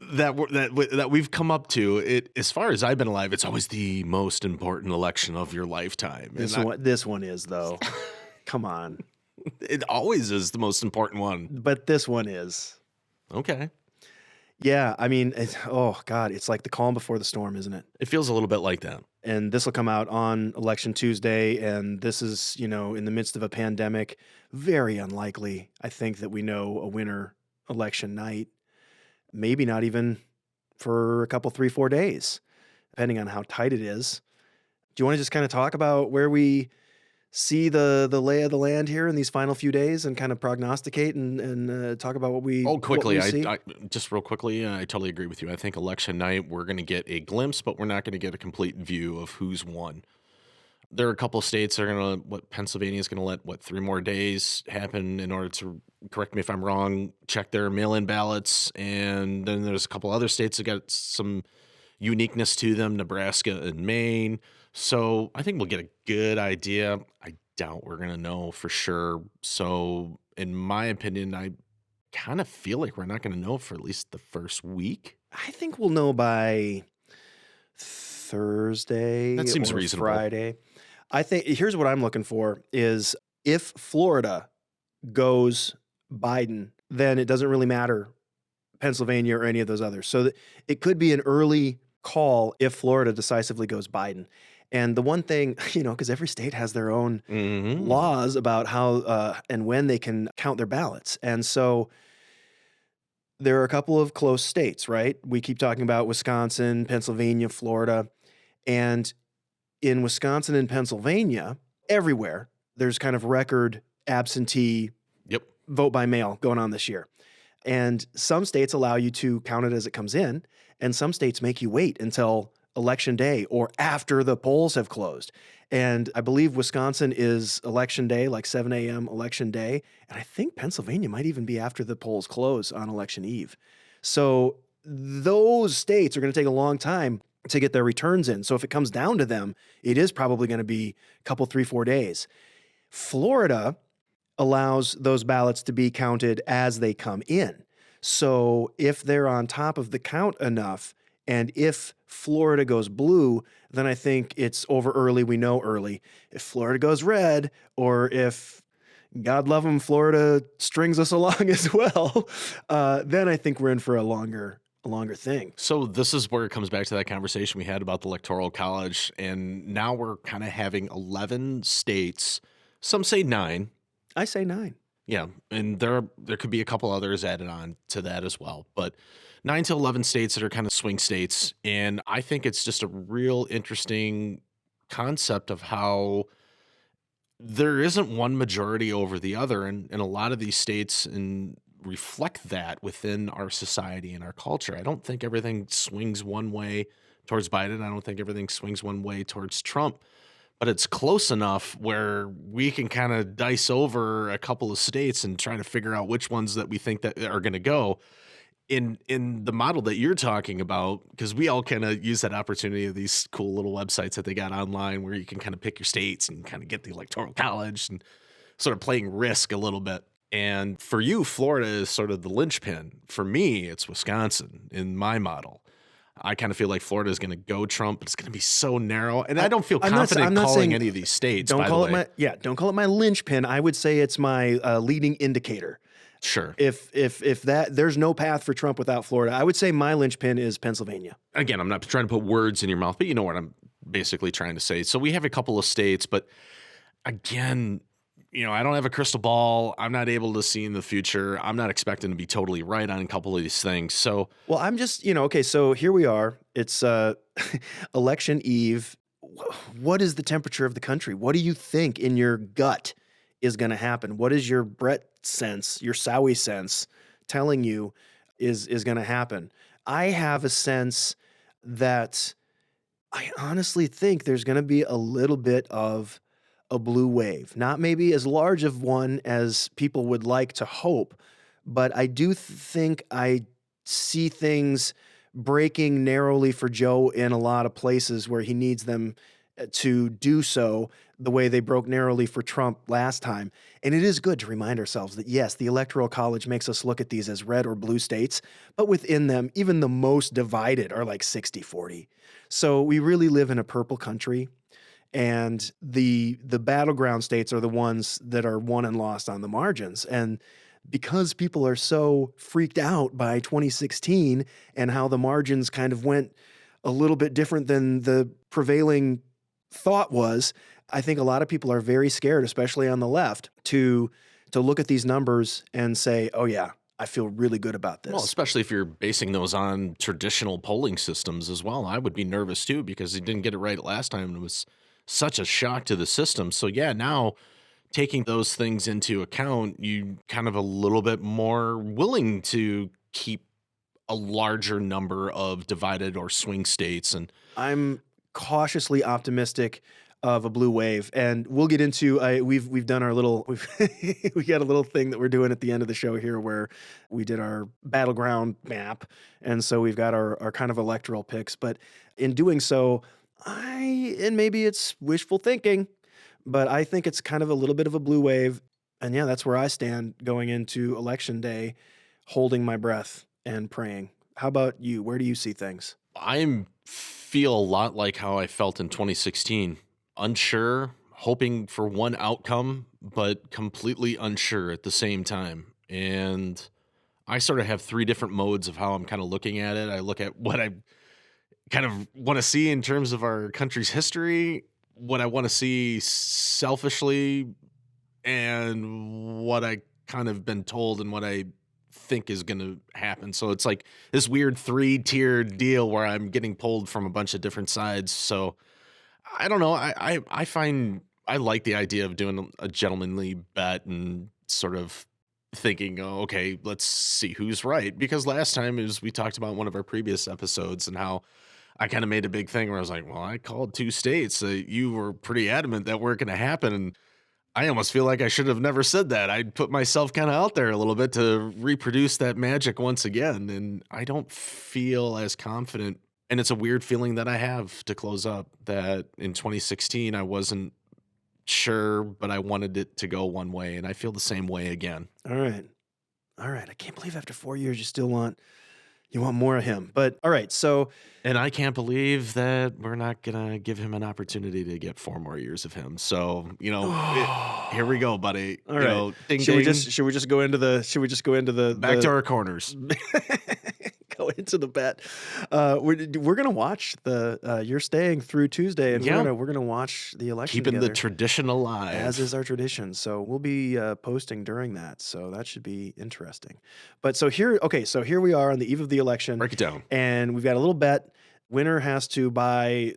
that we've come up to, it, as far as I've been alive, it's always the most important election of your lifetime. This one is, though. Come on. It always is the most important one. But this one is. Okay. Yeah, I mean, oh God, it's like the calm before the storm, isn't it? It feels a little bit like that. And this will come out on Election Tuesday, and this is, in the midst of a pandemic, very unlikely, I think, that we know a winner election night. Maybe not even for a couple, 3-4 days, depending on how tight it is. Do you want to just kind of talk about where we see the lay of the land here in these final few days and kind of prognosticate and talk about what we quickly, what we see? I just real quickly, I totally agree with you. I think election night, we're going to get a glimpse, but we're not going to get a complete view of who's won. There are a couple states that are going to, Pennsylvania is going to let, 3 more days happen in order to, correct me if I'm wrong, check their mail-in ballots. And then there's a couple other states that got some uniqueness to them, Nebraska and Maine. So I think we'll get a good idea. I doubt we're going to know for sure. So in my opinion, I kind of feel like we're not going to know for at least the first week. I think we'll know by Thursday. That seems or reasonable. Friday. I think here's what I'm looking for is if Florida goes Biden, then it doesn't really matter Pennsylvania or any of those others. So it could be an early call if Florida decisively goes Biden. And the one thing, because every state has their own Hmm. laws about how and when they can count their ballots. And so there are a couple of close states, right? We keep talking about Wisconsin, Pennsylvania, Florida. And in Wisconsin and Pennsylvania, everywhere, there's kind of record absentee Yep. vote by mail going on this year. And some states allow you to count it as it comes in, and some states make you wait until election day or after the polls have closed. And I believe Wisconsin is election day, like 7 a.m. election day. And I think Pennsylvania might even be after the polls close on election eve. So those states are going to take a long time to get their returns in. So if it comes down to them, it is probably going to be a couple, 3-4 days. Florida allows those ballots to be counted as they come in. So if they're on top of the count enough, and if Florida goes blue, then I think it's over early. We know early. If Florida goes red, or if, God love them, Florida strings us along as well, then I think we're in for a longer thing. So this is where it comes back to that conversation we had about the Electoral College. And now we're kind of having 11 states. Some say 9. I say 9. Yeah, and there could be a couple others added on to that as well, but 9 to 11 states that are kind of swing states, and I think it's just a real interesting concept of how there isn't one majority over the other, and a lot of these states and reflect that within our society and our culture. I don't think everything swings one way towards Biden. I don't think everything swings one way towards Trump. But it's close enough where we can kind of dice over a couple of states and try to figure out which ones that we think that are going to go in the model that you're talking about, because we all kind of use that opportunity of these cool little websites that they got online where you can kind of pick your states and kind of get the Electoral College and sort of playing Risk a little bit. And for you, Florida is sort of the linchpin. For me, it's Wisconsin in my model. I kind of feel like Florida is going to go Trump, but it's going to be so narrow. And I don't feel confident calling saying, any of these states, don't by call the it way. don't call it my linchpin. I would say it's my leading indicator. Sure. If that there's no path for Trump without Florida, I would say my linchpin is Pennsylvania. Again, I'm not trying to put words in your mouth, but you know what I'm basically trying to say. So we have a couple of states, but again, I don't have a crystal ball. I'm not able to see in the future. I'm not expecting to be totally right on a couple of these things. So, well, I'm just, okay, so here we are. It's election eve. What is the temperature of the country? What do you think in your gut is going to happen? What is your Brett sense, your Sowie sense telling you is going to happen? I have a sense that I honestly think there's going to be a little bit of a blue wave, not maybe as large of one as people would like to hope, but I do think I see things breaking narrowly for Joe in a lot of places where he needs them to do so the way they broke narrowly for Trump last time. And it is good to remind ourselves that, yes, the Electoral College makes us look at these as red or blue states, but within them, even the most divided are like 60-40. So we really live in a purple country. And the battleground states are the ones that are won and lost on the margins. And because people are so freaked out by 2016 and how the margins kind of went a little bit different than the prevailing thought was, I think a lot of people are very scared, especially on the left, to look at these numbers and say, oh yeah, I feel really good about this. well, especially if you're basing those on traditional polling systems as well. I would be nervous too, because he didn't get it right last time. And it was such a shock to the system. So yeah, now taking those things into account, you kind of a little bit more willing to keep a larger number of divided or swing states. And I'm cautiously optimistic of a blue wave, and we'll get into. We've done our little. We got a little thing that we're doing at the end of the show here, where we did our battleground map, and so we've got our kind of electoral picks. But in doing so, and maybe it's wishful thinking, but I think it's kind of a little bit of a blue wave, and yeah, that's where I stand going into election day, holding my breath and praying. How about you? Where do you see things? I feel a lot like how I felt in 2016. Unsure, hoping for one outcome, but completely unsure at the same time. And I sort of have 3 different modes of how I'm kind of looking at it. I look at what kind of want to see in terms of our country's history, what I want to see selfishly, and what I kind of been told and what I think is going to happen. So it's like this weird 3-tiered deal where I'm getting pulled from a bunch of different sides. So I don't know. I find I like the idea of doing a gentlemanly bet and sort of thinking, oh, okay, let's see who's right. Because last time, as we talked about in one of our previous episodes, and how I kind of made a big thing where I was like, well, I called 2 states. You were pretty adamant that weren't going to happen. And I almost feel like I should have never said that. I put myself kind of out there a little bit to reproduce that magic once again. And I don't feel as confident. And it's a weird feeling that I have to close up that in 2016, I wasn't sure, but I wanted it to go one way. And I feel the same way again. All right. I can't believe after 4 years you still want more of him. But all right. So, and I can't believe that we're not going to give him an opportunity to get 4 more years of him. So, here we go, buddy. All right. Ding, should we ding. just go into the Back to our corners. Go into the bet. We're gonna watch you're staying through Tuesday, and we're gonna watch the election. Keeping together, the tradition alive, as is our tradition. So we'll be posting during that. So that should be interesting. But so here we are on the eve of the election. Break it down. And we've got a little bet. Winner has to buy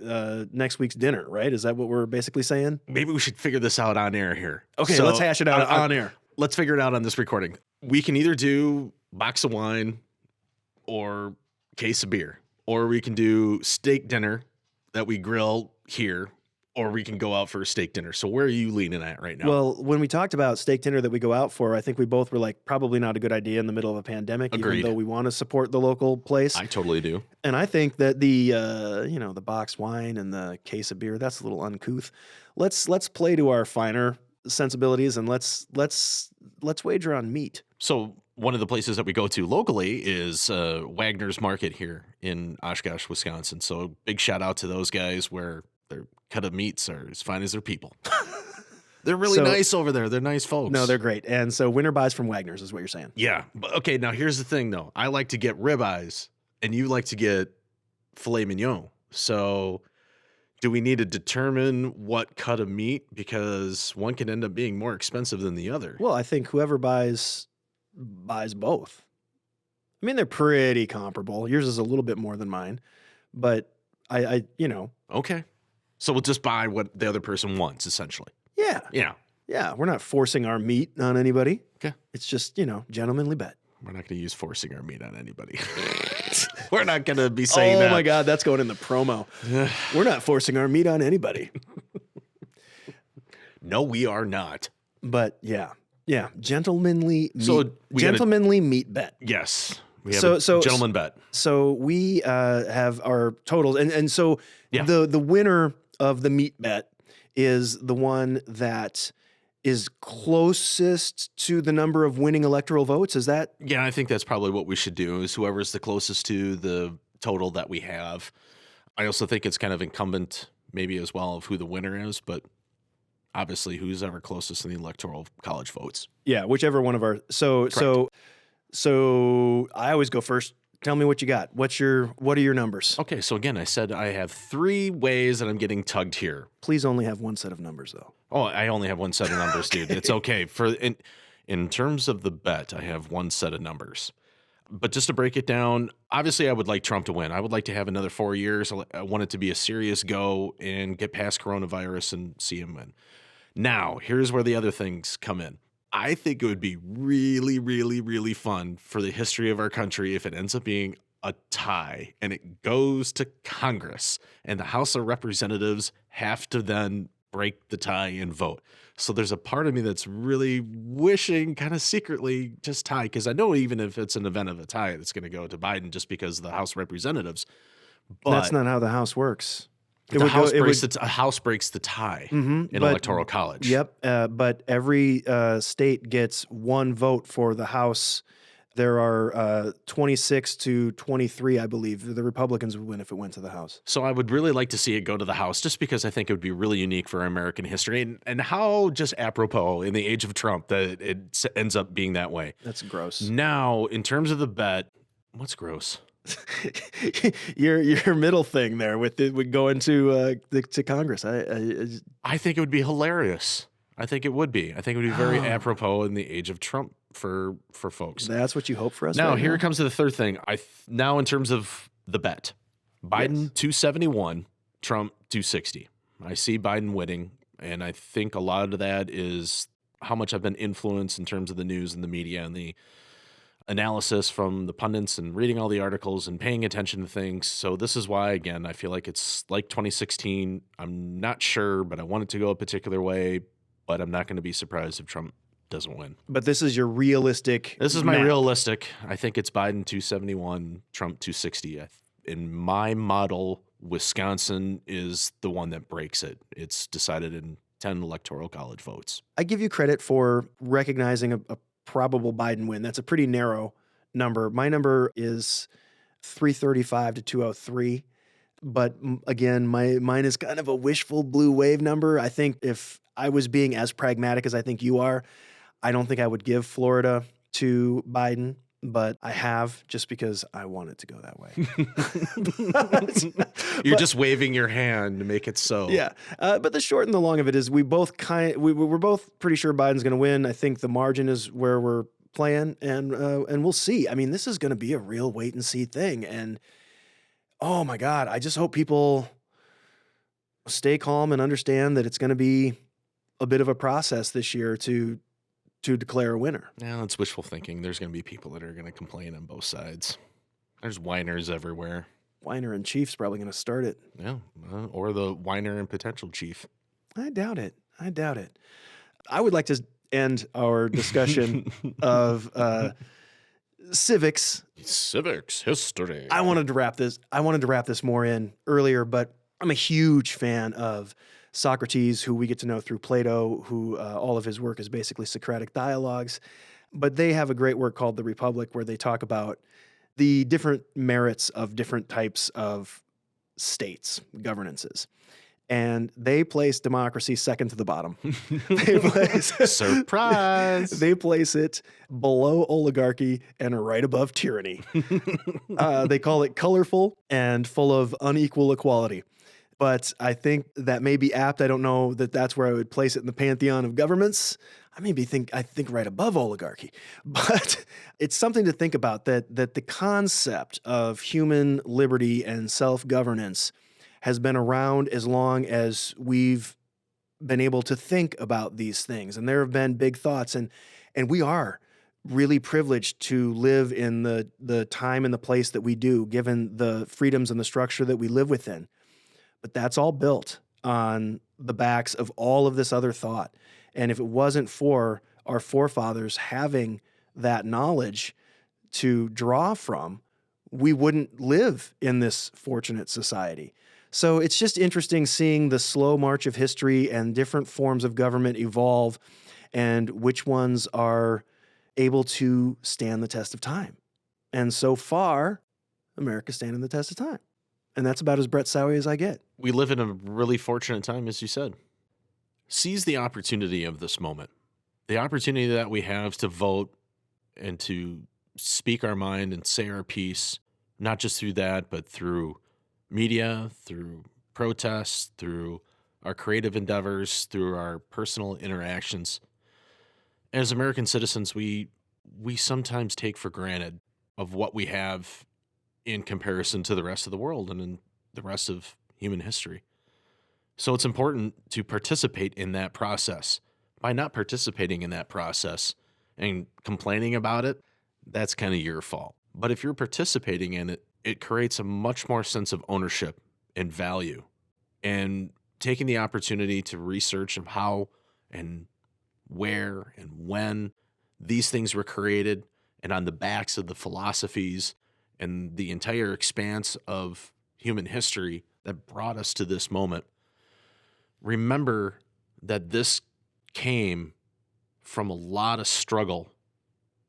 next week's dinner, right? Is that what we're basically saying? Maybe we should figure this out on air here. Okay, So, let's hash it out on air. Let's figure it out on this recording. We can either do box of wine or case of beer, or we can do steak dinner that we grill here, or we can go out for a steak dinner. So where are you leaning at right now? Well, when we talked about steak dinner that we go out for, I think we both were like, probably not a good idea in the middle of a pandemic, Agreed. even though we want to support the local place. I totally do. And I think that the box wine and the case of beer, that's a little uncouth. Let's play to our finer sensibilities, and let's wager on meat. So one of the places that we go to locally is Wagner's Market here in Oshkosh, Wisconsin. So big shout out to those guys where their cut of meats are as fine as their people. They're really nice over there. They're nice folks. No, they're great. And so winner buys from Wagner's is what you're saying. Yeah. But okay, now here's the thing though. I like to get ribeyes and you like to get filet mignon. So do we need to determine what cut of meat? Because one can end up being more expensive than the other. Well, I think whoever buys both. I mean, they're pretty comparable. Yours is a little bit more than mine, but I Okay. So we'll just buy what the other person wants, essentially. Yeah. Yeah. Yeah. We're not forcing our meat on anybody. Okay. It's just, gentlemanly bet. We're not going to use forcing our meat on anybody. We're not going to be saying that. Oh my God, that's going in the promo. We're not forcing our meat on anybody. No, we are not. But yeah, gentlemanly meat, So meat bet. Yes. We have a gentleman bet. So we have our totals, and so Yeah. the winner of the meat bet is the one that is closest to the number of winning electoral votes. Is that? Yeah, I think that's probably what we should do, is whoever's the closest to the total that we have. I also think it's kind of incumbent maybe as well of who the winner is, but obviously who's ever closest in the electoral college votes. Yeah, whichever one of our So I always go first. Tell me what you got. What are your numbers? Okay, so again, I said I have 3 ways that I'm getting tugged here. Please only have one set of numbers, though. Oh, I only have one set of numbers, dude. It's okay. In terms of the bet, I have one set of numbers. But just to break it down, obviously I would like Trump to win. I would like to have another 4 years. I want it to be a serious go and get past coronavirus and see him win. Now, here's where the other things come in. I think it would be really, really, really fun for the history of our country if it ends up being a tie and it goes to Congress and the House of Representatives have to then break the tie and vote. So there's a part of me that's really wishing kind of secretly just tie, because I know even if it's an event of a tie, it's going to go to Biden just because of the House of Representatives. But that's not how the House works. A House breaks the tie in Electoral College. Yep, but every state gets one vote for the House. There are 26 to 23, I believe. The Republicans would win if it went to the House. So I would really like to see it go to the House, just because I think it would be really unique for American history, and how just apropos in the age of Trump that it ends up being that way. That's gross. Now, in terms of the bet, what's gross? your middle thing there with going to Congress. I think it would be hilarious. I think it would be. I think it would be very apropos in the age of Trump for folks. That's what you hope for us. Now, right here now? comes to the third thing. Now in terms of the bet, Biden Yes. 271, Trump 260. I see Biden winning, and I think a lot of that is how much I've been influenced in terms of the news and the media and the analysis from the pundits and reading all the articles and paying attention to things. So this is why, again, I feel like it's like 2016. I'm not sure, but I want it to go a particular way, but I'm not going to be surprised if Trump doesn't win. But this is your realistic. This is my map. realistic. I think it's Biden 271, Trump 260. In my model, Wisconsin is the one that breaks it. It's decided in 10 electoral college votes. I give you credit for recognizing a probable Biden win. That's a pretty narrow number. My number is 335 to 203. But again, mine is kind of a wishful blue wave number. I think if I was being as pragmatic as I think you are, I don't think I would give Florida to Biden, but I have just because I want it to go that way. You're just waving your hand to make it so. Yeah. But the short and the long of it is we're both pretty sure Biden's going to win. I think the margin is where we're playing, and we'll see. I mean, this is going to be a real wait and see thing. And oh my God, I just hope people stay calm and understand that it's going to be a bit of a process this year to declare a winner. Yeah, that's wishful thinking. There's going to be people that are going to complain on both sides. There's whiners everywhere. Whiner and Chief's probably going to start it. Yeah, or the whiner and potential chief. I doubt it. I would like to end our discussion of civics. Civics history. I wanted to wrap this more in earlier, but I'm a huge fan of Socrates, who we get to know through Plato, who all of his work is basically Socratic dialogues. But they have a great work called The Republic, where they talk about the different merits of different types of states, governances. And they place democracy second to the bottom. Surprise! They place it below oligarchy and right above tyranny. They call it colorful and full of unequal equality. But I think that may be apt. I don't know that that's where I would place it in the pantheon of governments. I think right above oligarchy. But it's something to think about that the concept of human liberty and self-governance has been around as long as we've been able to think about these things. And there have been big thoughts, and we are really privileged to live in the time and the place that we do, given the freedoms and the structure that we live within. But that's all built on the backs of all of this other thought. And if it wasn't for our forefathers having that knowledge to draw from, we wouldn't live in this fortunate society. So it's just interesting seeing the slow march of history and different forms of government evolve and which ones are able to stand the test of time. And so far, America's standing the test of time. And that's about as Brett Sowie as I get. We live in a really fortunate time, as you said. Seize the opportunity of this moment. The opportunity that we have to vote and to speak our mind and say our piece, not just through that, but through media, through protests, through our creative endeavors, through our personal interactions. As American citizens, we sometimes take for granted of what we have in comparison to the rest of the world and in the rest of human history. So it's important to participate in that process. By not participating in that process and complaining about it, that's kind of your fault. But if you're participating in it, it creates a much more sense of ownership and value. And taking the opportunity to research of how and where and when these things were created, and on the backs of the philosophies and the entire expanse of human history that brought us to this moment. Remember that this came from a lot of struggle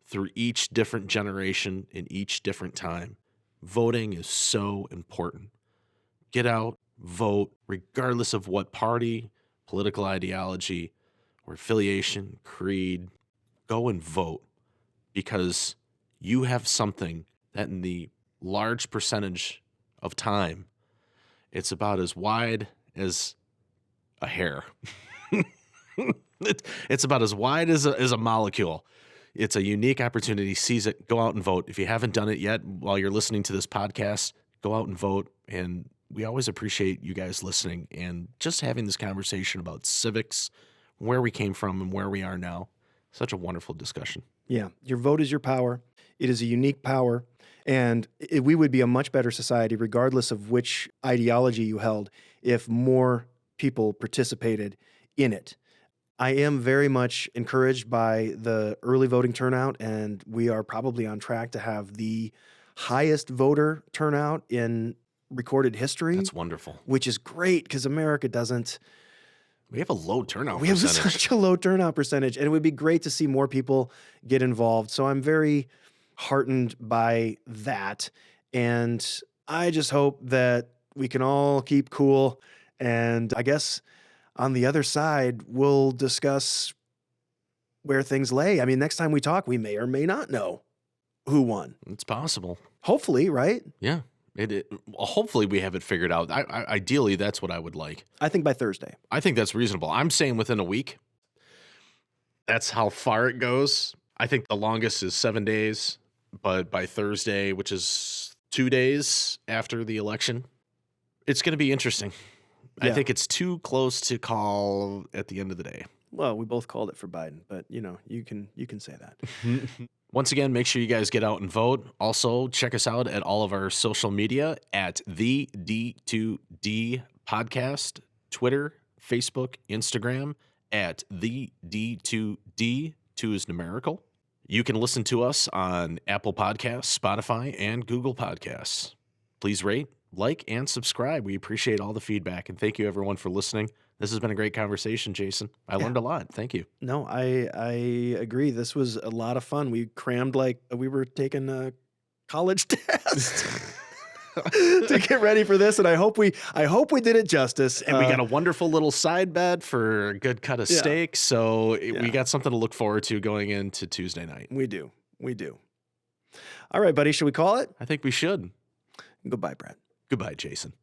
through each different generation in each different time. Voting is so important. Get out, vote, regardless of what party, political ideology, or affiliation, creed. Go and vote, because you have something that in the large percentage of time, it's about as wide as a hair. It's about as wide as a molecule. It's a unique opportunity. Seize it. Go out and vote. If you haven't done it yet while you're listening to this podcast, go out and vote. And we always appreciate you guys listening and just having this conversation about civics, where we came from and where we are now. Such a wonderful discussion. Yeah, your vote is your power. It is a unique power. And we would be a much better society, regardless of which ideology you held, if more people participated in it. I am very much encouraged by the early voting turnout, and we are probably on track to have the highest voter turnout in recorded history. That's wonderful. Which is great because America doesn't. We have a low turnout We have percentage. such a low turnout percentage, and it would be great to see more people get involved. So I'm very heartened by that, and I just hope that we can all keep cool. And I guess on the other side, we'll discuss where things lay. I mean, next time we talk, we may or may not know who won. It's possible. Hopefully, right? Yeah. Hopefully we have it figured out. Ideally, that's what I would like. I think by Thursday. I think that's reasonable. I'm saying within a week. That's how far it goes. I think the longest is 7 days, but by Thursday, which is 2 days after the election, it's going to be interesting. I Yeah. think it's too close to call at the end of the day. Well, we both called it for Biden, but you can say that. Once again, make sure you guys get out and vote. Also, check us out at all of our social media at the D2D podcast, Twitter, Facebook, Instagram at the D2D. 2 is numerical. You can listen to us on Apple Podcasts, Spotify, and Google Podcasts. Please rate, like, and subscribe. We appreciate all the feedback, and thank you everyone for listening. This has been a great conversation, Jason. I learned a lot. Thank you. No, I agree. This was a lot of fun. We crammed like we were taking a college test to get ready for this, and I hope we did it justice. And we got a wonderful little side bet for a good cut of steak, so we got something to look forward to going into Tuesday night. We do. All right, buddy. Should we call it? I think we should. Goodbye, Brad. Goodbye, Jason.